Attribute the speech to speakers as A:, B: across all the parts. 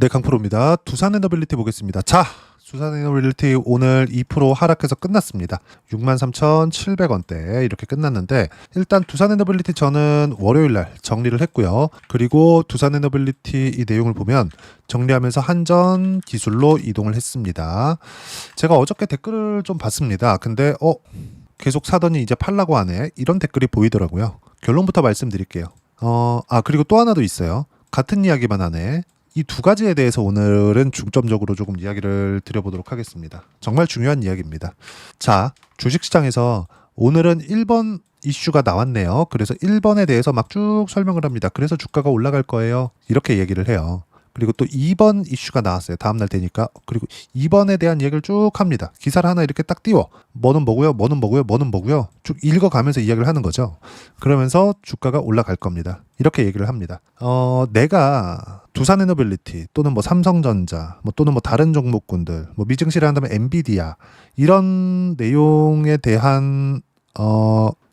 A: 네, 강프로입니다. 두산에너빌리티 보겠습니다. 자, 두산에너빌리티 오늘 2% 하락해서 끝났습니다. 63,700원대 이렇게 끝났는데, 일단 두산에너빌리티 저는 월요일날 정리를 했고요. 그리고 두산에너빌리티 이 내용을 보면 정리하면서 한전 기술로 이동을 했습니다. 제가 어저께 댓글을 좀 봤습니다. 근데 계속 사더니 이제 팔라고 하네, 이런 댓글이 보이더라고요. 결론부터 말씀드릴게요. 그리고 또 하나 도 있어요. 같은 이야기만 하네. 이 두 가지에 대해서 오늘은 중점적으로 조금 이야기를 드려보도록 하겠습니다. 정말 중요한 이야기입니다. 자, 주식시장에서 오늘은 1번 이슈가 나왔네요. 그래서 1번에 대해서 막 쭉 설명을 합니다. 그래서 주가가 올라갈 거예요, 이렇게 얘기를 해요. 그리고 또 2번 이슈가 나왔어요. 다음날 되니까. 그리고 2번에 대한 얘기를 쭉 합니다. 기사를 하나 이렇게 딱 띄워. 뭐는 뭐고요, 뭐는 뭐고요, 뭐는 뭐고요, 쭉 읽어가면서 이야기를 하는 거죠. 그러면서 주가가 올라갈 겁니다, 이렇게 얘기를 합니다. 내가 두산에너빌리티 또는 뭐 삼성전자 또는 뭐 다른 종목군들, 뭐 미증시를 한다면 엔비디아, 이런 내용에 대한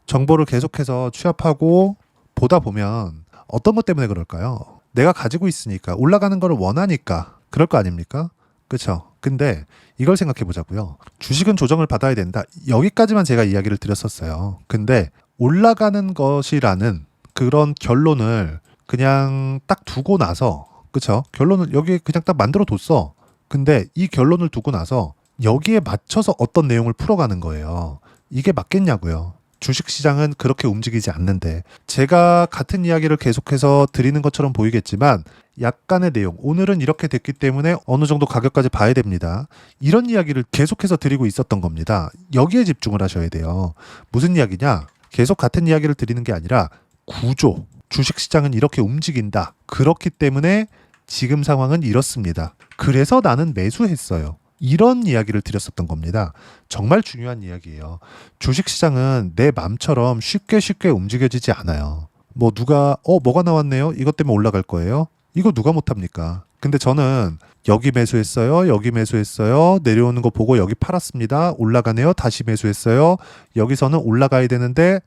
A: 정보를 계속해서 취합하고 보다 보면 어떤 것 때문에 그럴까요? 내가 가지고 있으니까, 올라가는 걸 원하니까 그럴 거 아닙니까? 그렇죠? 근데 이걸 생각해 보자고요. 주식은 조정을 받아야 된다, 여기까지만 제가 이야기를 드렸었어요. 근데 올라가는 것이라는 그런 결론을 그냥 딱 두고 나서, 그렇죠? 결론을 여기 그냥 딱 만들어 뒀어. 근데 이 결론을 두고 나서 여기에 맞춰서 어떤 내용을 풀어가는 거예요. 이게 맞겠냐고요. 주식시장은 그렇게 움직이지 않는데, 제가 같은 이야기를 계속해서 드리는 것처럼 보이겠지만 약간의 내용, 오늘은 이렇게 됐기 때문에 어느 정도 가격까지 봐야 됩니다, 이런 이야기를 계속해서 드리고 있었던 겁니다. 여기에 집중을 하셔야 돼요. 무슨 이야기냐? 계속 같은 이야기를 드리는 게 아니라 구조, 주식시장은 이렇게 움직인다, 그렇기 때문에 지금 상황은 이렇습니다, 그래서 나는 매수했어요, 이런 이야기를 드렸었던 겁니다. 정말 중요한 이야기예요. 주식시장은 내 맘처럼 쉽게 움직여지지 않아요. 뭐 누가 뭐가 나왔네요, 이것 때문에 올라갈 거예요, 이거 누가 못합니까? 근데 저는 여기 매수했어요, 여기 매수했어요, 내려오는 거 보고 여기 팔았습니다, 올라가네요, 다시 매수했어요, 여기서는 올라가야 되는데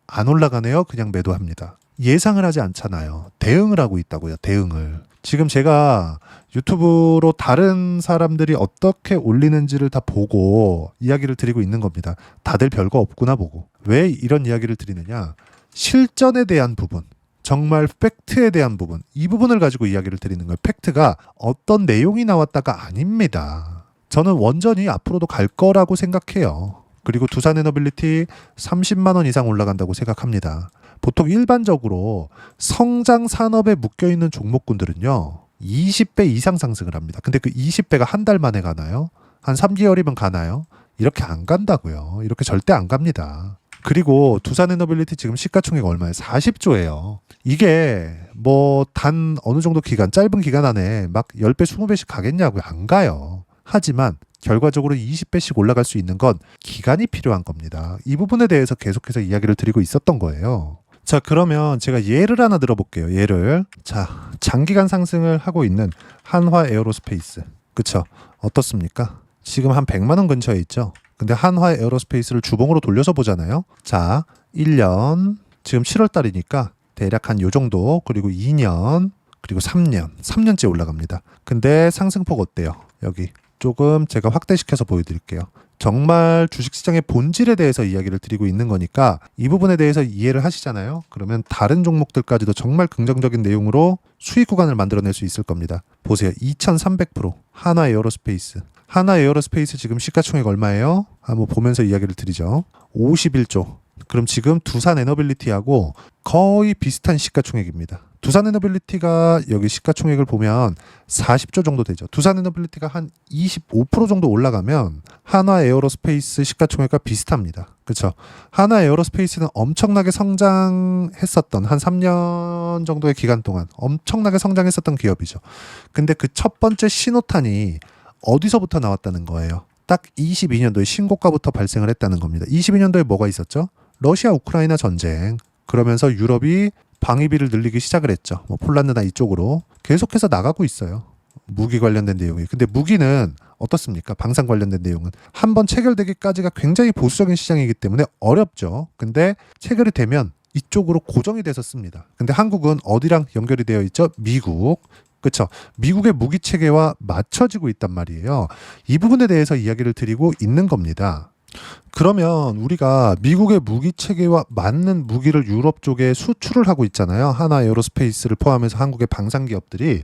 A: 안 올라가네요, 그냥 매도합니다. 예상을 하지 않잖아요. 대응을 하고 있다고요. 대응을. 지금 제가 유튜브로 다른 사람들이 어떻게 올리는지를 다 보고 이야기를 드리고 있는 겁니다. 다들 별거 없구나 보고. 왜 이런 이야기를 드리느냐? 실전에 대한 부분, 정말 팩트에 대한 부분, 이 부분을 가지고 이야기를 드리는 거예요. 팩트가 어떤 내용이 나왔다가 아닙니다. 저는 원전이 앞으로도 갈 거라고 생각해요. 그리고 두산에너빌리티 30만 원 이상 올라간다고 생각합니다. 보통 일반적으로 성장 산업에 묶여있는 종목군들은요 20배 이상 상승을 합니다. 근데 그 20배가 한 달 만에 가나요? 한 3개월이면 가나요? 이렇게 안 간다고요. 이렇게 절대 안 갑니다. 그리고 두산에너빌리티 지금 시가총액 얼마예요? 40조예요. 이게 뭐 단 어느 정도 기간, 짧은 기간 안에 막 10배, 20배씩 가겠냐고요? 안 가요. 하지만 결과적으로 20배씩 올라갈 수 있는 건 기간이 필요한 겁니다. 이 부분에 대해서 계속해서 이야기를 드리고 있었던 거예요. 자, 그러면 제가 예를 하나 들어볼게요. 예를. 자, 장기간 상승을 하고 있는 한화 에어로스페이스. 그쵸? 어떻습니까? 지금 한 100만 원 근처에 있죠? 근데 한화 에어로스페이스를 주봉으로 돌려서 보잖아요. 자, 1년, 지금 7월 달이니까 대략 한 요 정도, 그리고 2년, 그리고 3년째 올라갑니다. 근데 상승폭 어때요? 여기 조금 제가 확대시켜서 보여드릴게요. 정말 주식시장의 본질에 대해서 이야기를 드리고 있는 거니까 이 부분에 대해서 이해를 하시잖아요. 그러면 다른 종목들까지도 정말 긍정적인 내용으로 수익 구간을 만들어낼 수 있을 겁니다. 보세요. 2300% 한화 에어로스페이스. 한화 에어로스페이스 지금 시가총액 얼마예요? 한번 보면서 이야기를 드리죠. 51조. 그럼 지금 두산에너빌리티하고 거의 비슷한 시가총액입니다. 두산에너빌리티가 여기 시가총액을 보면 40조 정도 되죠. 두산에너빌리티가 한 25% 정도 올라가면 한화 에어로스페이스 시가총액과 비슷합니다. 그렇죠? 한화 에어로스페이스는 엄청나게 성장했었던, 한 3년 정도의 기간 동안 엄청나게 성장했었던 기업이죠. 근데 그 첫 번째 신호탄이 어디서부터 나왔다는 거예요? 딱 22년도에 신고가부터 발생을 했다는 겁니다. 22년도에 뭐가 있었죠? 러시아 우크라이나 전쟁. 그러면서 유럽이 방위비를 늘리기 시작을 했죠. 뭐 폴란드나 이쪽으로 계속해서 나가고 있어요. 무기 관련된 내용이. 근데 무기는 어떻습니까? 방산 관련된 내용은 한번 체결되기까지가 굉장히 보수적인 시장이기 때문에 어렵죠. 근데 체결이 되면 이쪽으로 고정이 돼서 씁니다. 근데 한국은 어디랑 연결이 되어 있죠? 미국. 그쵸? 미국의 무기 체계와 맞춰지고 있단 말이에요. 이 부분에 대해서 이야기를 드리고 있는 겁니다. 그러면 우리가 미국의 무기 체계와 맞는 무기를 유럽 쪽에 수출을 하고 있잖아요. 하나 에어로스페이스를 포함해서 한국의 방산 기업들이.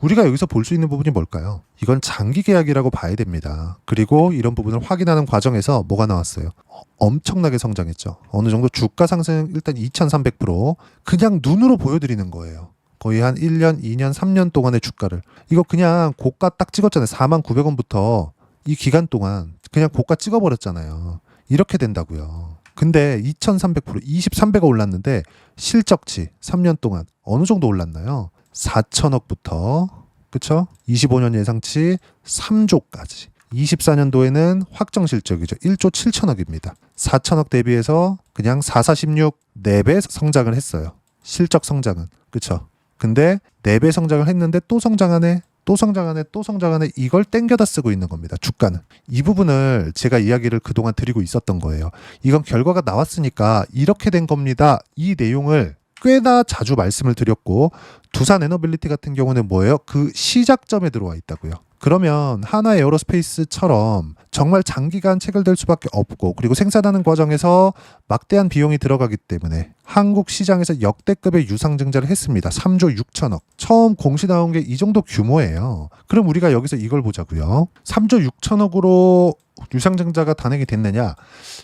A: 우리가 여기서 볼 수 있는 부분이 뭘까요? 이건 장기 계약이라고 봐야 됩니다. 그리고 이런 부분을 확인하는 과정에서 뭐가 나왔어요? 엄청나게 성장했죠. 어느 정도 주가 상승 일단 2300% 그냥 눈으로 보여드리는 거예요. 거의 한 1년, 2년, 3년 동안의 주가를. 이거 그냥 고가 딱 찍었잖아요. 49,000원부터 이 기간 동안 그냥 고가 찍어버렸잖아요. 이렇게 된다고요. 근데 2300%, 23배가 올랐는데 실적치 3년 동안 어느 정도 올랐나요? 4천억부터 그쵸? 25년 예상치 3조까지. 24년도에는 확정 실적이죠. 1조 7천억입니다. 4천억 대비해서 그냥 446 4배 성장을 했어요. 실적 성장은. 그쵸? 근데 4배 성장을 했는데 또 성장하네. 또 성장하네, 또 성장하네, 이걸 땡겨다 쓰고 있는 겁니다. 주가는. 이 부분을 제가 이야기를 그동안 드리고 있었던 거예요. 이건 결과가 나왔으니까 이렇게 된 겁니다. 이 내용을 꽤나 자주 말씀을 드렸고, 두산 에너빌리티 같은 경우는 뭐예요? 그 시작점에 들어와 있다고요. 그러면 하나 에어로스페이스처럼 정말 장기간 체결될 수밖에 없고, 그리고 생산하는 과정에서 막대한 비용이 들어가기 때문에 한국 시장에서 역대급의 유상증자를 했습니다. 3조 6천억. 처음 공시 나온 게 이 정도 규모예요. 그럼 우리가 여기서 이걸 보자고요. 3조 6천억으로 유상증자가 단행이 됐느냐?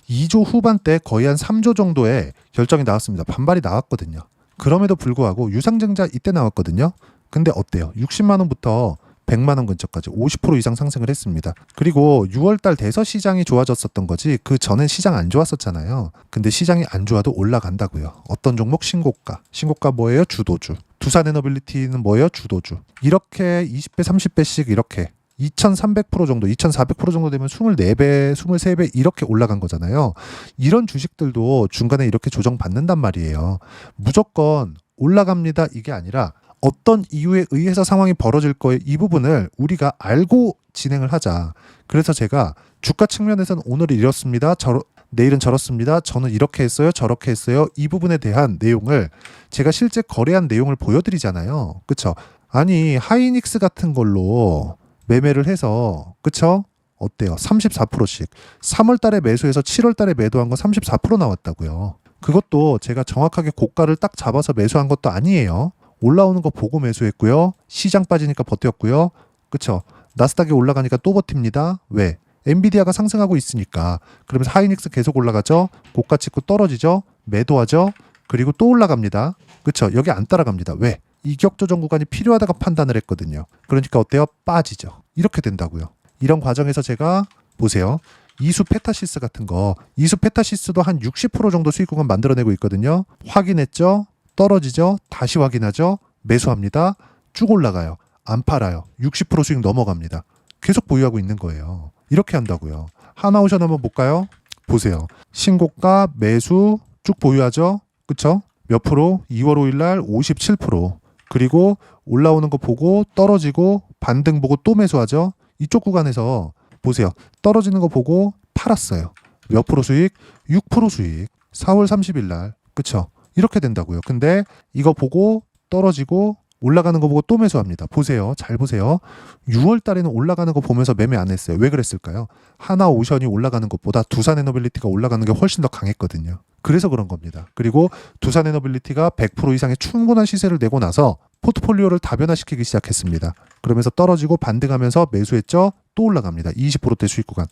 A: 2조 후반대 거의 한 3조 정도의 결정이 나왔습니다. 반발이 나왔거든요. 그럼에도 불구하고 유상증자 이때 나왔거든요. 근데 어때요? 60만 원부터 100만 원 근처까지 50% 이상 상승을 했습니다. 그리고 6월달 돼서 시장이 좋아졌었던 거지 그 전엔 시장 안 좋았었잖아요. 근데 시장이 안 좋아도 올라간다고요. 어떤 종목 신고가. 신고가 뭐예요? 주도주. 두산 에너빌리티는 뭐예요? 주도주. 이렇게 20배, 30배씩 이렇게 2300% 정도, 2400% 정도 되면 24배, 23배 이렇게 올라간 거잖아요. 이런 주식들도 중간에 이렇게 조정받는단 말이에요. 무조건 올라갑니다. 이게 아니라 어떤 이유에 의해서 상황이 벌어질 거에 이 부분을 우리가 알고 진행을 하자. 그래서 제가 주가 측면에서는 오늘은 이렇습니다. 내일은 저렇습니다. 저는 이렇게 했어요. 저렇게 했어요. 이 부분에 대한 내용을 제가 실제 거래한 내용을 보여드리잖아요. 그쵸? 아니 하이닉스 같은 걸로 매매를 해서 그쵸? 어때요? 34%씩 3월 달에 매수해서 7월 달에 매도한 거 34% 나왔다고요. 그것도 제가 정확하게 고가를 딱 잡아서 매수한 것도 아니에요. 올라오는 거 보고 매수했고요. 시장 빠지니까 버텼고요. 그쵸? 나스닥이 올라가니까 또 버팁니다. 왜? 엔비디아가 상승하고 있으니까. 그러면서 하이닉스 계속 올라가죠. 고가 찍고 떨어지죠. 매도하죠. 그리고 또 올라갑니다. 그쵸? 여기 안 따라갑니다. 왜? 이격 조정 구간이 필요하다가 판단을 했거든요. 그러니까 어때요? 빠지죠. 이렇게 된다고요. 이런 과정에서 제가 보세요. 이수 페타시스 같은 거. 이수 페타시스도 한 60% 정도 수익 구간 만들어내고 있거든요. 확인했죠? 떨어지죠? 다시 확인하죠? 매수합니다. 쭉 올라가요. 안 팔아요. 60% 수익 넘어갑니다. 계속 보유하고 있는 거예요. 이렇게 한다고요. 하나오션 한번 볼까요? 보세요. 신고가 매수 쭉 보유하죠? 그쵸? 몇 프로? 2월 5일 날 57%. 그리고 올라오는 거 보고 떨어지고 반등 보고 또 매수하죠? 이쪽 구간에서 보세요. 떨어지는 거 보고 팔았어요. 몇 프로 수익? 6% 수익. 4월 30일 날. 그쵸? 이렇게 된다고요. 근데 이거 보고 떨어지고 올라가는 거 보고 또 매수합니다. 보세요. 잘 보세요. 6월 달에는 올라가는 거 보면서 매매 안 했어요. 왜 그랬을까요? 하나오션이 올라가는 것보다 두산 에너빌리티가 올라가는 게 훨씬 더 강했거든요. 그래서 그런 겁니다. 그리고 두산 에너빌리티가 100% 이상의 충분한 시세를 내고 나서 포트폴리오를 다변화시키기 시작했습니다. 그러면서 떨어지고 반등하면서 매수했죠. 또 올라갑니다. 20%대 수익 구간.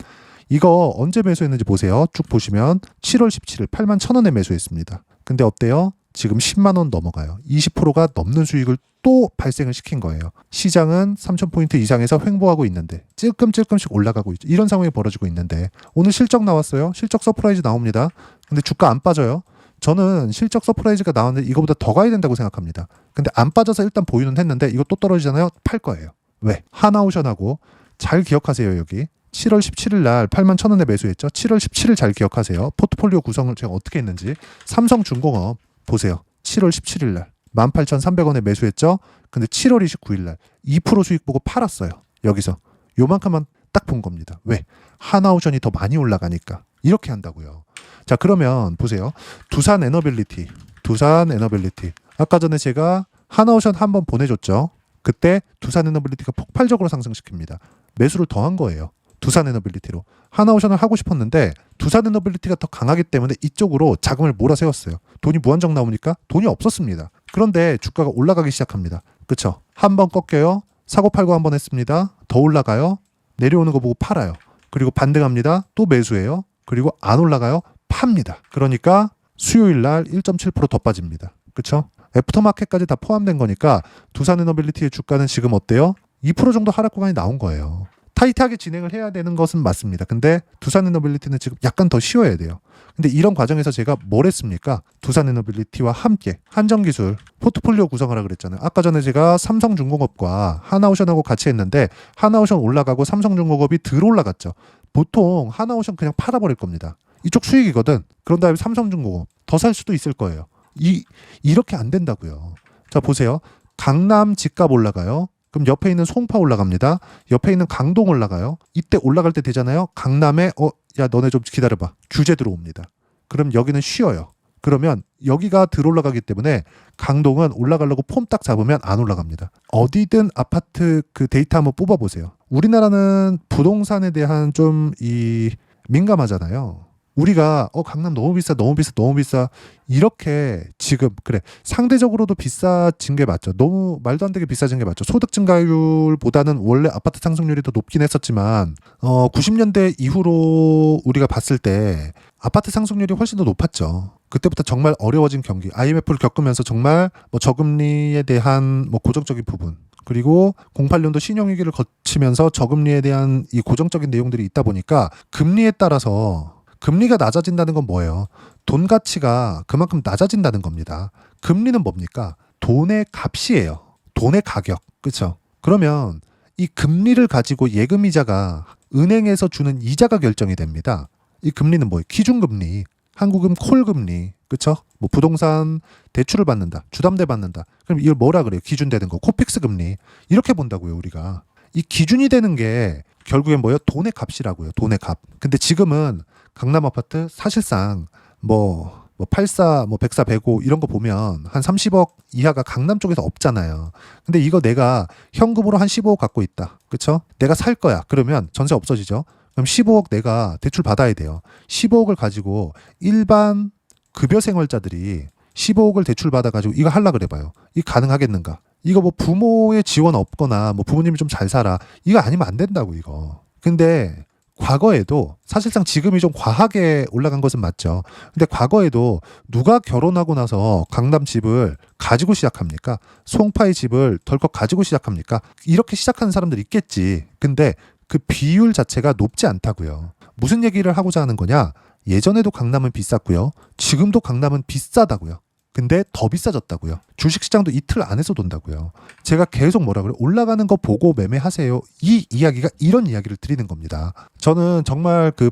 A: 이거 언제 매수했는지 보세요. 쭉 보시면 7월 17일 81,000원에 매수했습니다. 근데 어때요? 지금 10만 원 넘어가요. 20%가 넘는 수익을 또 발생을 시킨 거예요. 시장은 3,000포인트 이상에서 횡보하고 있는데 찔끔찔끔씩 올라가고 있죠. 이런 상황이 벌어지고 있는데 오늘 실적 나왔어요. 실적 서프라이즈 나옵니다. 근데 주가 안 빠져요. 저는 실적 서프라이즈가 나왔는데 이거보다 더 가야 된다고 생각합니다. 근데 안 빠져서 일단 보유는 했는데 이거 또 떨어지잖아요. 팔 거예요. 왜? 하나오션하고 잘 기억하세요. 여기 7월 17일 날 81,000원에 매수했죠. 7월 17일 잘 기억하세요. 포트폴리오 구성을 제가 어떻게 했는지. 삼성중공업 보세요. 7월 17일 날 18,300원에 매수했죠. 근데 7월 29일 날 2% 수익 보고 팔았어요. 여기서 요만큼만 딱 본 겁니다. 왜? 하나오션이 더 많이 올라가니까. 이렇게 한다고요. 자, 그러면 보세요. 두산 에너빌리티. 아까 전에 제가 하나오션 한번 보내줬죠. 그때 두산에너빌리티가 폭발적으로 상승시킵니다. 매수를 더한 거예요. 두산에너빌리티로. 하나오션을 하고 싶었는데 두산에너빌리티가 더 강하기 때문에 이쪽으로 자금을 몰아세웠어요. 돈이 무한정 나오니까 돈이 없었습니다. 그런데 주가가 올라가기 시작합니다. 그쵸? 한 번 꺾여요. 사고 팔고 한 번 했습니다. 더 올라가요. 내려오는 거 보고 팔아요. 그리고 반등합니다. 또 매수해요. 그리고 안 올라가요. 팝니다. 그러니까 수요일 날 1.7%더 빠집니다. 그쵸? 애프터마켓까지 다 포함된 거니까 두산에너빌리티의 주가는 지금 어때요? 2% 정도 하락 구간이 나온 거예요. 타이트하게 진행을 해야 되는 것은 맞습니다. 근데 두산에너빌리티는 지금 약간 더 쉬어야 돼요. 근데 이런 과정에서 제가 뭘 했습니까? 두산에너빌리티와 함께 한정기술 포트폴리오 구성하라 그랬잖아요. 아까 전에 제가 삼성중공업과 하나오션하고 같이 했는데 하나오션 올라가고 삼성중공업이 덜 올라갔죠. 보통 하나오션 그냥 팔아버릴 겁니다. 이쪽 수익이거든. 그런 다음에 삼성중공업 더 살 수도 있을 거예요. 이렇게 안 된다고요. 자, 보세요. 강남 집값 올라가요. 그럼 옆에 있는 송파 올라갑니다. 옆에 있는 강동 올라가요. 이때 올라갈 때 되잖아요. 강남에 야 너네 좀 기다려봐. 규제 들어옵니다. 그럼 여기는 쉬어요. 그러면 여기가 덜 올라가기 때문에 강동은 올라가려고 폼 딱 잡으면 안 올라갑니다. 어디든 아파트 그 데이터 한번 뽑아보세요. 우리나라는 부동산에 대한 좀 민감하잖아요. 우리가 강남 너무 비싸 너무 비싸 너무 비싸 이렇게 지금 그래 상대적으로도 비싸진 게 맞죠. 너무 말도 안 되게 비싸진 게 맞죠. 소득 증가율보다는 원래 아파트 상승률이 더 높긴 했었지만 90년대 이후로 우리가 봤을 때 아파트 상승률이 훨씬 더 높았죠. 그때부터 정말 어려워진 경기 IMF를 겪으면서 정말 뭐 저금리에 대한 뭐 고정적인 부분 그리고 08년도 신용위기를 거치면서 저금리에 대한 이 고정적인 내용들이 있다 보니까 금리에 따라서 금리가 낮아진다는 건 뭐예요? 돈 가치가 그만큼 낮아진다는 겁니다. 금리는 뭡니까? 돈의 값이에요. 돈의 가격. 그렇죠? 그러면 이 금리를 가지고 예금이자가 은행에서 주는 이자가 결정이 됩니다. 이 금리는 뭐예요? 기준금리, 한국은 콜금리. 그렇죠? 뭐 부동산 대출을 받는다. 주담대 받는다. 그럼 이걸 뭐라 그래요? 기준되는 거. 코픽스 금리. 이렇게 본다고요, 우리가. 이 기준이 되는 게 결국엔 뭐예요? 돈의 값이라고요. 돈의 값. 근데 지금은 강남 아파트 사실상 뭐 84, 뭐 104, 105 이런 거 보면 한 30억 이하가 강남 쪽에서 없잖아요. 근데 이거 내가 현금으로 한 15억 갖고 있다. 그쵸? 내가 살 거야. 그러면 전세 없어지죠? 그럼 15억 내가 대출 받아야 돼요. 15억을 가지고 일반 급여 생활자들이 15억을 대출 받아가지고 이거 하려고 그래봐요. 이거 가능하겠는가? 이거 뭐 부모의 지원 없거나 뭐 부모님이 좀 잘 살아. 이거 아니면 안 된다고 이거. 근데 과거에도 사실상 지금이 좀 과하게 올라간 것은 맞죠. 근데 과거에도 누가 결혼하고 나서 강남 집을 가지고 시작합니까? 송파의 집을 덜컥 가지고 시작합니까? 이렇게 시작하는 사람들 있겠지. 근데 그 비율 자체가 높지 않다고요. 무슨 얘기를 하고자 하는 거냐? 예전에도 강남은 비쌌고요. 지금도 강남은 비싸다고요. 근데 더 비싸졌다고요. 주식시장도 이틀 안에서 돈다고요. 제가 계속 뭐라 그래요? 올라가는 거 보고 매매하세요. 이 이야기가 이런 이야기를 드리는 겁니다. 저는 정말 그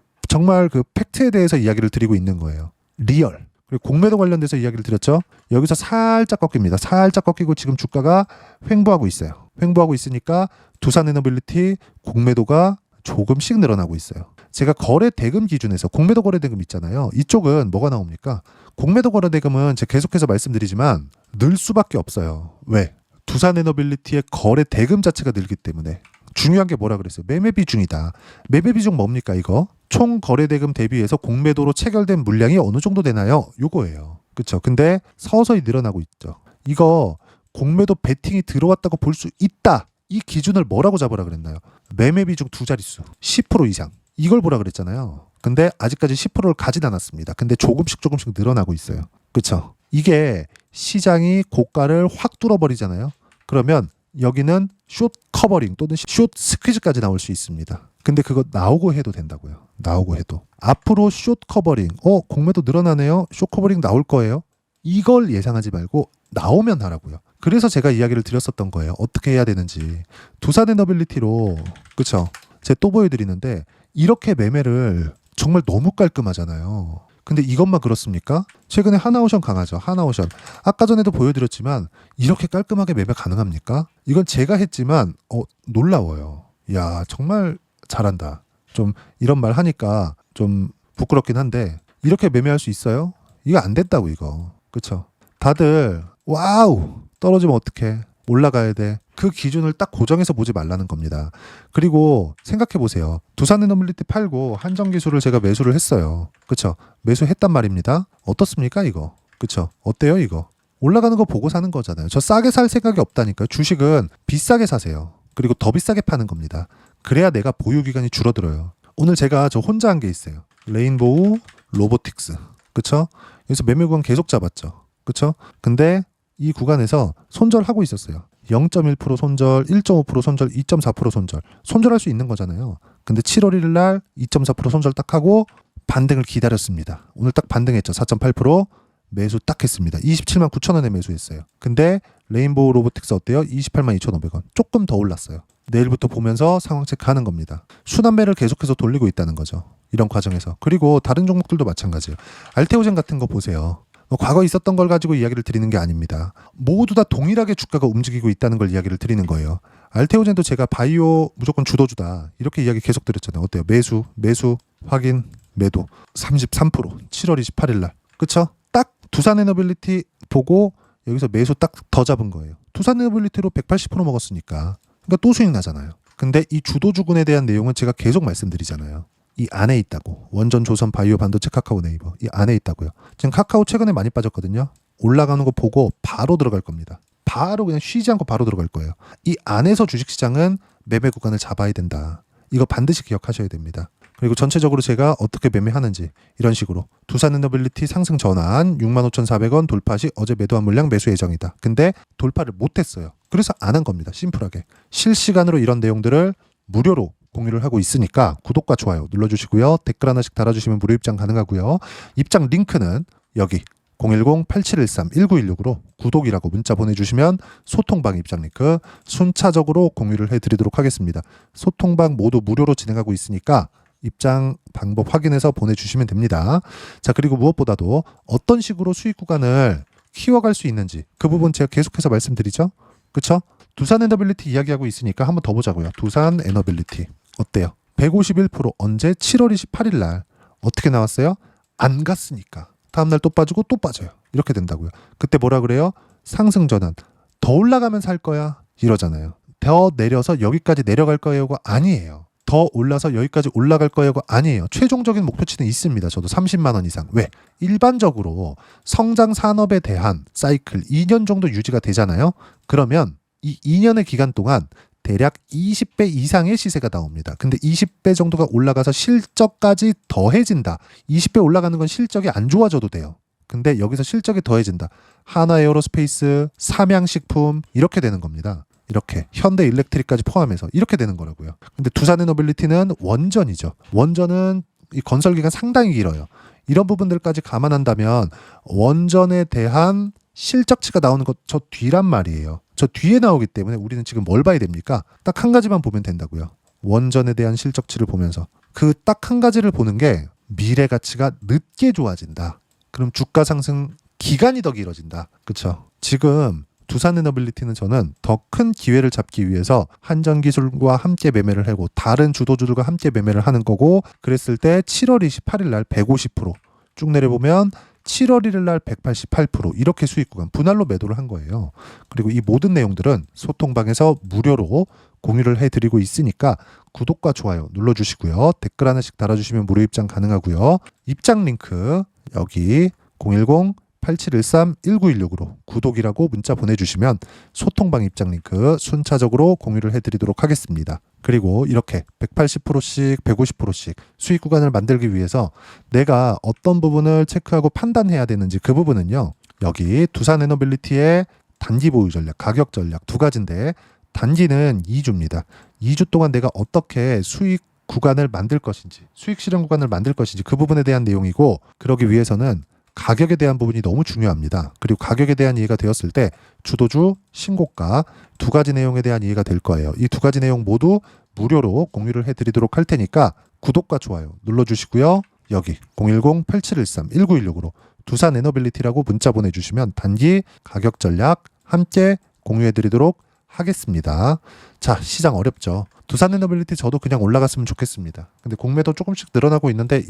A: 팩트에 대해서 이야기를 드리고 있는 거예요. 리얼. 그리고 공매도 관련돼서 이야기를 드렸죠. 여기서 살짝 꺾입니다. 살짝 꺾이고 지금 주가가 횡보하고 있어요. 횡보하고 있으니까 두산에너빌리티 공매도가 조금씩 늘어나고 있어요. 제가 거래 대금 기준에서 공매도 거래 대금 있잖아요. 이쪽은 뭐가 나옵니까? 공매도 거래 대금은 제가 계속해서 말씀드리지만 늘 수밖에 없어요. 왜? 두산에너빌리티의 거래 대금 자체가 늘기 때문에. 중요한 게 뭐라 그랬어요? 매매 비중이다. 매매 비중 뭡니까 이거? 총 거래 대금 대비해서 공매도로 체결된 물량이 어느 정도 되나요? 요거예요. 그렇죠? 근데 서서히 늘어나고 있죠. 이거 공매도 베팅이 들어왔다고 볼 수 있다. 이 기준을 뭐라고 잡으라 그랬나요? 매매 비중 2자릿수 10% 이상. 이걸 보라 그랬잖아요. 근데 아직까지 10%를 가진 않았습니다. 근데 조금씩 늘어나고 있어요. 그렇죠? 이게 시장이 고가를 확 뚫어버리잖아요. 그러면 여기는 숏 커버링 또는 숏 스퀴즈까지 나올 수 있습니다. 근데 그거 나오고 해도 된다고요. 나오고 해도. 앞으로 숏 커버링, 공매도 늘어나네요. 숏 커버링 나올 거예요. 이걸 예상하지 말고 나오면 하라고요. 그래서 제가 이야기를 드렸었던 거예요. 어떻게 해야 되는지. 두산에너빌리티로, 그쵸? 제가 또 보여드리는데 이렇게 매매를 정말 너무 깔끔하잖아요. 근데 이것만 그렇습니까? 최근에 하나오션 강하죠. 하나오션. 아까 전에도 보여드렸지만 이렇게 깔끔하게 매매 가능합니까? 이건 제가 했지만 놀라워요. 야 정말 잘한다. 좀 이런 말 하니까 좀 부끄럽긴 한데 이렇게 매매할 수 있어요? 이거 안 된다고 이거. 그쵸? 다들 와우 떨어지면 어떡해. 올라가야 돼. 그 기준을 딱 고정해서 보지 말라는 겁니다. 그리고 생각해 보세요. 두산에너빌리티 팔고 한정기술을 제가 매수를 했어요. 그쵸? 매수했단 말입니다. 어떻습니까 이거? 그쵸? 어때요 이거? 올라가는 거 보고 사는 거잖아요. 저 싸게 살 생각이 없다니까요. 주식은 비싸게 사세요. 그리고 더 비싸게 파는 겁니다. 그래야 내가 보유 기간이 줄어들어요. 오늘 제가 저 혼자 한 게 있어요. 레인보우 로보틱스. 그쵸? 여기서 매매 구간 계속 잡았죠. 그쵸? 근데 이 구간에서 손절하고 있었어요. 0.1% 손절, 1.5% 손절, 2.4% 손절. 손절할 수 있는 거잖아요. 근데 7월 1일 날 2.4% 손절 딱 하고 반등을 기다렸습니다. 오늘 딱 반등했죠. 4.8% 매수 딱 했습니다. 27만 9천 원에 매수했어요. 근데 레인보우 로보틱스 어때요? 28만 2,500원. 조금 더 올랐어요. 내일부터 보면서 상황 체크하는 겁니다. 순환매를 계속해서 돌리고 있다는 거죠. 이런 과정에서. 그리고 다른 종목들도 마찬가지예요. 알테오젠 같은 거 보세요. 과거 있었던 걸 가지고 이야기를 드리는 게 아닙니다. 모두 다 동일하게 주가가 움직이고 있다는 걸 이야기를 드리는 거예요. 알테오젠도 제가 바이오 무조건 주도주다 이렇게 이야기 계속 드렸잖아요. 어때요? 매수, 확인, 매도 33% 7월 28일 날. 그쵸? 딱 두산에너빌리티 보고 여기서 매수 딱 더 잡은 거예요. 두산에너빌리티로 180% 먹었으니까. 그러니까 또 수익 나잖아요. 근데 이 주도주군에 대한 내용은 제가 계속 말씀드리잖아요. 이 안에 있다고. 원전, 조선, 바이오, 반도체, 카카오, 네이버. 이 안에 있다고요. 지금 카카오 최근에 많이 빠졌거든요. 올라가는 거 보고 바로 들어갈 겁니다. 바로 그냥 쉬지 않고 바로 들어갈 거예요. 이 안에서 주식시장은 매매 구간을 잡아야 된다. 이거 반드시 기억하셔야 됩니다. 그리고 전체적으로 제가 어떻게 매매하는지 이런 식으로 두산에너빌리티 상승 전환 65,400원 돌파 시 어제 매도한 물량 매수 예정이다. 근데 돌파를 못했어요. 그래서 안 한 겁니다. 심플하게. 실시간으로 이런 내용들을 무료로 공유를 하고 있으니까 구독과 좋아요 눌러주시고요. 댓글 하나씩 달아주시면 무료 입장 가능하고요. 입장 링크는 여기 010-8713-1916으로 구독이라고 문자 보내주시면 소통방 입장 링크 순차적으로 공유를 해드리도록 하겠습니다. 소통방 모두 무료로 진행하고 있으니까 입장 방법 확인해서 보내주시면 됩니다. 자, 그리고 무엇보다도 어떤 식으로 수익 구간을 키워갈 수 있는지 그 부분 제가 계속해서 말씀드리죠. 그쵸? 두산에너빌리티 이야기하고 있으니까 한번 더 보자고요. 두산에너빌리티 어때요? 151% 언제? 7월 28일 날 어떻게 나왔어요? 안 갔으니까 다음날 또 빠지고 또 빠져요. 이렇게 된다고요. 그때 뭐라 그래요? 상승 전환. 더 올라가면 살 거야 이러잖아요. 더 내려서 여기까지 내려갈 거예요가 아니에요. 더 올라서 여기까지 올라갈 거예요가 아니에요. 최종적인 목표치는 있습니다. 저도 30만 원 이상. 왜? 일반적으로 성장 산업에 대한 사이클 2년 정도 유지가 되잖아요. 그러면 이 2년의 기간 동안 대략 20배 이상의 시세가 나옵니다. 근데 20배 정도가 올라가서 실적까지 더해진다. 20배 올라가는 건 실적이 안 좋아져도 돼요. 근데 여기서 실적이 더해진다. 하나에어로스페이스, 삼양식품 이렇게 되는 겁니다. 이렇게 현대일렉트릭까지 포함해서 이렇게 되는 거라고요. 근데 두산에너빌리티는 원전이죠. 원전은 이 건설 기간 상당히 길어요. 이런 부분들까지 감안한다면 원전에 대한 실적치가 나오는 것 저 뒤란 말이에요. 저 뒤에 나오기 때문에 우리는 지금 뭘 봐야 됩니까? 딱 한 가지만 보면 된다고요. 원전에 대한 실적치를 보면서 그 딱 한 가지를 보는 게 미래 가치가 늦게 좋아진다. 그럼 주가 상승 기간이 더 길어진다. 그렇죠? 지금 두산에너빌리티는 저는 더 큰 기회를 잡기 위해서 한전기술과 함께 매매를 하고 다른 주도주들과 함께 매매를 하는 거고 그랬을 때 7월 28일 날 150%쭉 내려보면 7월 1일 날 188% 이렇게 수익 구간 분할로 매도를 한 거예요. 그리고 이 모든 내용들은 소통방에서 무료로 공유를 해드리고 있으니까 구독과 좋아요 눌러주시고요. 댓글 하나씩 달아주시면 무료 입장 가능하고요. 입장 링크 여기 010-8713-1916으로 구독이라고 문자 보내주시면 소통방 입장 링크 순차적으로 공유를 해드리도록 하겠습니다. 그리고 이렇게 180%씩 150%씩 수익 구간을 만들기 위해서 내가 어떤 부분을 체크하고 판단해야 되는지 그 부분은요. 여기 두산에너빌리티의 단기 보유 전략, 가격 전략 두 가지인데 단기는 2주입니다. 2주 동안 내가 어떻게 수익 구간을 만들 것인지 수익 실현 구간을 만들 것인지 그 부분에 대한 내용이고 그러기 위해서는 가격에 대한 부분이 너무 중요합니다. 그리고 가격에 대한 이해가 되었을 때 주도주, 신고가 두 가지 내용에 대한 이해가 될 거예요. 이 두 가지 내용 모두 무료로 공유를 해드리도록 할 테니까 구독과 좋아요 눌러주시고요. 여기 010-8713-1916으로 두산에너빌리티라고 문자 보내주시면 단기 가격 전략 함께 공유해드리도록 하겠습니다. 자, 시장 어렵죠. 두산에너빌리티 저도 그냥 올라갔으면 좋겠습니다. 근데 공매도 조금씩 늘어나고 있는데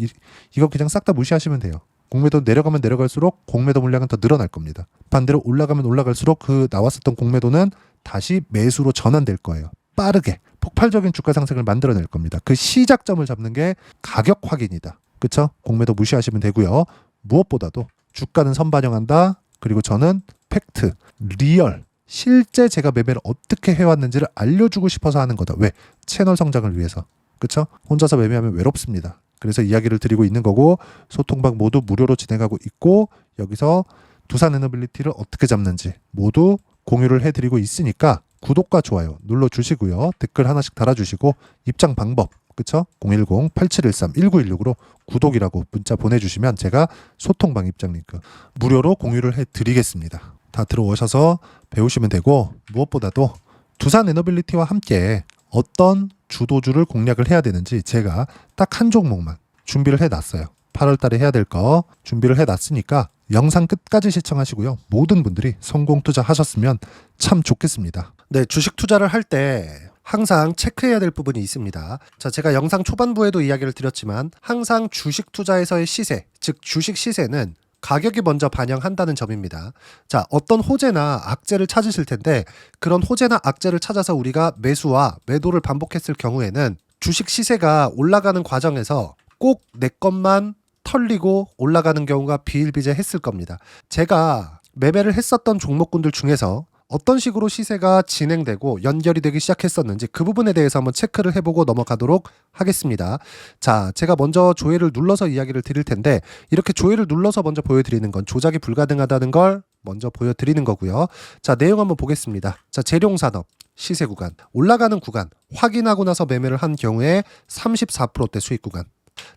A: 이거 그냥 싹 다 무시하시면 돼요. 공매도 내려가면 내려갈수록 공매도 물량은 더 늘어날 겁니다. 반대로 올라가면 올라갈수록 그 나왔었던 공매도는 다시 매수로 전환될 거예요. 빠르게 폭발적인 주가 상승을 만들어낼 겁니다. 그 시작점을 잡는 게 가격 확인이다. 그쵸? 공매도 무시하시면 되고요. 무엇보다도 주가는 선반영한다. 그리고 저는 팩트, 리얼, 실제 제가 매매를 어떻게 해왔는지를 알려주고 싶어서 하는 거다. 왜? 채널 성장을 위해서. 그쵸? 혼자서 매매하면 외롭습니다. 그래서 이야기를 드리고 있는 거고, 소통방 모두 무료로 진행하고 있고, 여기서 두산에너빌리티를 어떻게 잡는지 모두 공유를 해드리고 있으니까 구독과 좋아요 눌러주시고요. 댓글 하나씩 달아주시고 입장 방법, 그쵸? 010-8713-1916으로 구독이라고 문자 보내주시면 제가 소통방 입장 링크 무료로 공유를 해드리겠습니다. 다 들어오셔서 배우시면 되고, 무엇보다도 두산에너빌리티와 함께 어떤 주도주를 공략을 해야 되는지 제가 딱 한 종목만 준비를 해놨어요. 8월 달에 해야 될 거 준비를 해놨으니까 영상 끝까지 시청하시고요. 모든 분들이 성공 투자하셨으면 참 좋겠습니다. 네, 주식 투자를 할 때 항상 체크해야 될 부분이 있습니다. 자, 제가 영상 초반부에도 이야기를 드렸지만 항상 주식 투자에서의 시세, 즉 주식 시세는 가격이 먼저 반영한다는 점입니다. 자, 어떤 호재나 악재를 찾으실 텐데 그런 호재나 악재를 찾아서 우리가 매수와 매도를 반복했을 경우에는 주식 시세가 올라가는 과정에서 꼭 내 것만 털리고 올라가는 경우가 비일비재했을 겁니다. 제가 매매를 했었던 종목군들 중에서 어떤 식으로 시세가 진행되고 연결이 되기 시작했었는지 그 부분에 대해서 한번 체크를 해보고 넘어가도록 하겠습니다. 자, 제가 먼저 조회를 눌러서 이야기를 드릴 텐데 이렇게 조회를 눌러서 먼저 보여드리는 건 조작이 불가능하다는 걸 먼저 보여드리는 거고요. 자, 내용 한번 보겠습니다. 자, 재룡산업 시세 구간, 올라가는 구간 확인하고 나서 매매를 한 경우에 34%대 수익 구간.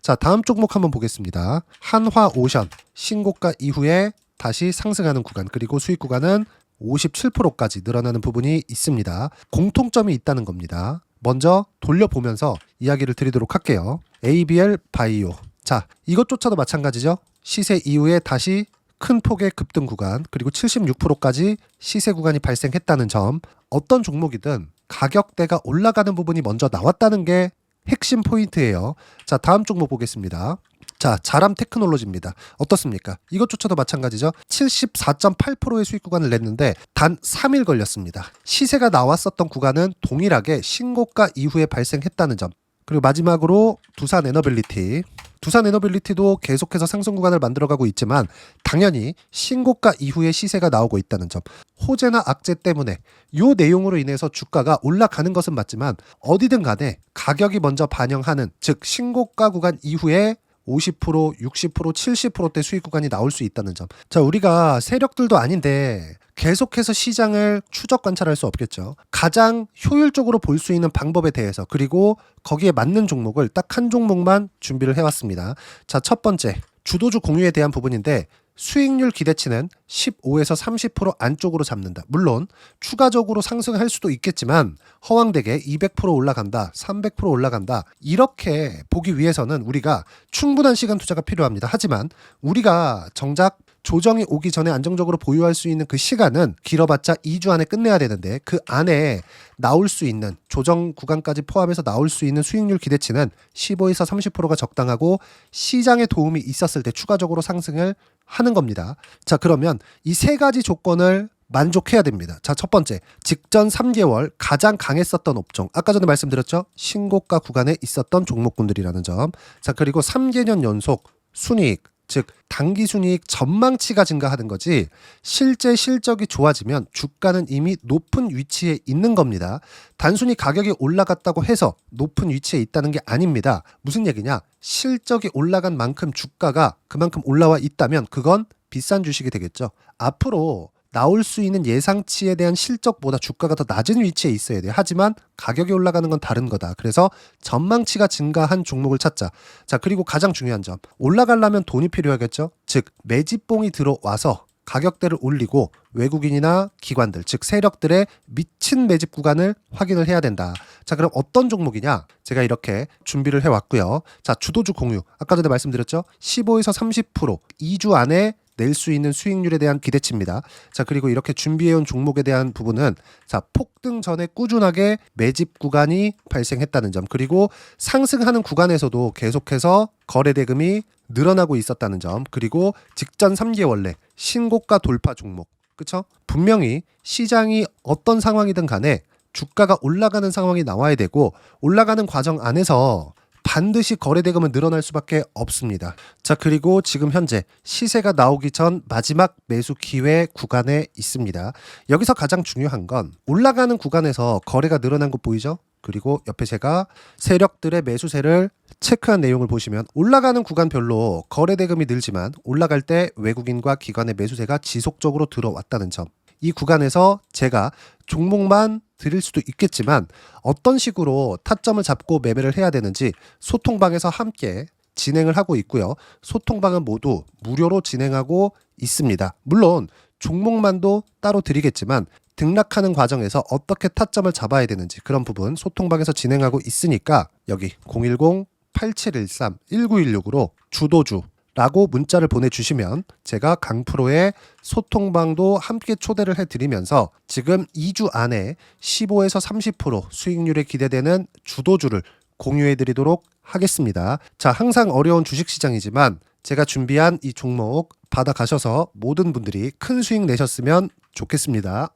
A: 자, 다음 종목 한번 보겠습니다. 한화오션 신고가 이후에 다시 상승하는 구간, 그리고 수익 구간은 57%까지 늘어나는 부분이 있습니다. 공통점이 있다는 겁니다. 먼저 돌려보면서 이야기를 드리도록 할게요. ABL 바이오. 자, 이것조차도 마찬가지죠. 시세 이후에 다시 큰 폭의 급등 구간, 그리고 76%까지 시세 구간이 발생했다는 점. 어떤 종목이든 가격대가 올라가는 부분이 먼저 나왔다는 게 핵심 포인트예요. 자, 다음 종목 보겠습니다. 자, 자람 테크놀로지입니다. 어떻습니까? 이것조차도 마찬가지죠. 74.8%의 수익 구간을 냈는데 단 3일 걸렸습니다. 시세가 나왔었던 구간은 동일하게 신고가 이후에 발생했다는 점. 그리고 마지막으로 두산에너빌리티. 두산에너빌리티도 계속해서 상승 구간을 만들어가고 있지만 당연히 신고가 이후에 시세가 나오고 있다는 점. 호재나 악재 때문에 이 내용으로 인해서 주가가 올라가는 것은 맞지만 어디든 간에 가격이 먼저 반영하는, 즉 신고가 구간 이후에 50%, 60%, 70%대 수익 구간이 나올 수 있다는 점. 자, 우리가 세력들도 아닌데 계속해서 시장을 추적 관찰할 수 없겠죠. 가장 효율적으로 볼 수 있는 방법에 대해서, 그리고 거기에 맞는 종목을 딱 한 종목만 준비를 해왔습니다. 자, 첫 번째 주도주 공유에 대한 부분인데 수익률 기대치는 15에서 30% 안쪽으로 잡는다. 물론 추가적으로 상승할 수도 있겠지만 허황되게 200% 올라간다, 300% 올라간다, 이렇게 보기 위해서는 우리가 충분한 시간 투자가 필요합니다. 하지만 우리가 정작 조정이 오기 전에 안정적으로 보유할 수 있는 그 시간은 길어봤자 2주 안에 끝내야 되는데 그 안에 나올 수 있는 조정 구간까지 포함해서 나올 수 있는 수익률 기대치는 15에서 30%가 적당하고 시장에 도움이 있었을 때 추가적으로 상승을 하는 겁니다. 자, 그러면 이 세 가지 조건을 만족해야 됩니다. 자, 첫 번째, 직전 3개월 가장 강했었던 업종. 아까 전에 말씀드렸죠? 신고가 구간에 있었던 종목군들이라는 점. 자, 그리고 3개년 연속 순이익, 즉 단기 순이익 전망치가 증가하는 거지 실제 실적이 좋아지면 주가는 이미 높은 위치에 있는 겁니다. 단순히 가격이 올라갔다고 해서 높은 위치에 있다는 게 아닙니다. 무슨 얘기냐? 실적이 올라간 만큼 주가가 그만큼 올라와 있다면 그건 비싼 주식이 되겠죠. 앞으로 나올 수 있는 예상치에 대한 실적보다 주가가 더 낮은 위치에 있어야 돼요. 하지만 가격이 올라가는 건 다른 거다. 그래서 전망치가 증가한 종목을 찾자. 자, 그리고 가장 중요한 점. 올라가려면 돈이 필요하겠죠. 즉 매집봉이 들어와서 가격대를 올리고 외국인이나 기관들, 즉 세력들의 미친 매집 구간을 확인을 해야 된다. 자, 그럼 어떤 종목이냐? 제가 이렇게 준비를 해왔고요. 자, 주도주 공유. 아까 전에 말씀드렸죠. 15에서 30% 2주 안에 낼 수 있는 수익률에 대한 기대치입니다. 자, 그리고 이렇게 준비해온 종목에 대한 부분은 자, 폭등 전에 꾸준하게 매집 구간이 발생했다는 점, 그리고 상승하는 구간에서도 계속해서 거래 대금이 늘어나고 있었다는 점, 그리고 직전 3개월 내 신고가 돌파 종목, 그쵸? 분명히 시장이 어떤 상황이든 간에 주가가 올라가는 상황이 나와야 되고 올라가는 과정 안에서 반드시 거래대금은 늘어날 수밖에 없습니다. 자, 그리고 지금 현재 시세가 나오기 전 마지막 매수 기회 구간에 있습니다. 여기서 가장 중요한 건 올라가는 구간에서 거래가 늘어난 거 보이죠? 그리고 옆에 제가 세력들의 매수세를 체크한 내용을 보시면 올라가는 구간별로 거래대금이 늘지만 올라갈 때 외국인과 기관의 매수세가 지속적으로 들어왔다는 점. 이 구간에서 제가 종목만 드릴 수도 있겠지만 어떤 식으로 타점을 잡고 매매를 해야 되는지 소통방에서 함께 진행을 하고 있고요. 소통방은 모두 무료로 진행하고 있습니다. 물론 종목만도 따로 드리겠지만 등락하는 과정에서 어떻게 타점을 잡아야 되는지 그런 부분 소통방에서 진행하고 있으니까 여기 010-8713-1916으로 주도주라고 문자를 보내주시면 제가 강프로의 소통방도 함께 초대를 해드리면서 지금 2주 안에 15에서 30% 수익률이 기대되는 주도주를 공유해드리도록 하겠습니다. 자, 항상 어려운 주식시장이지만 제가 준비한 이 종목 받아가셔서 모든 분들이 큰 수익 내셨으면 좋겠습니다.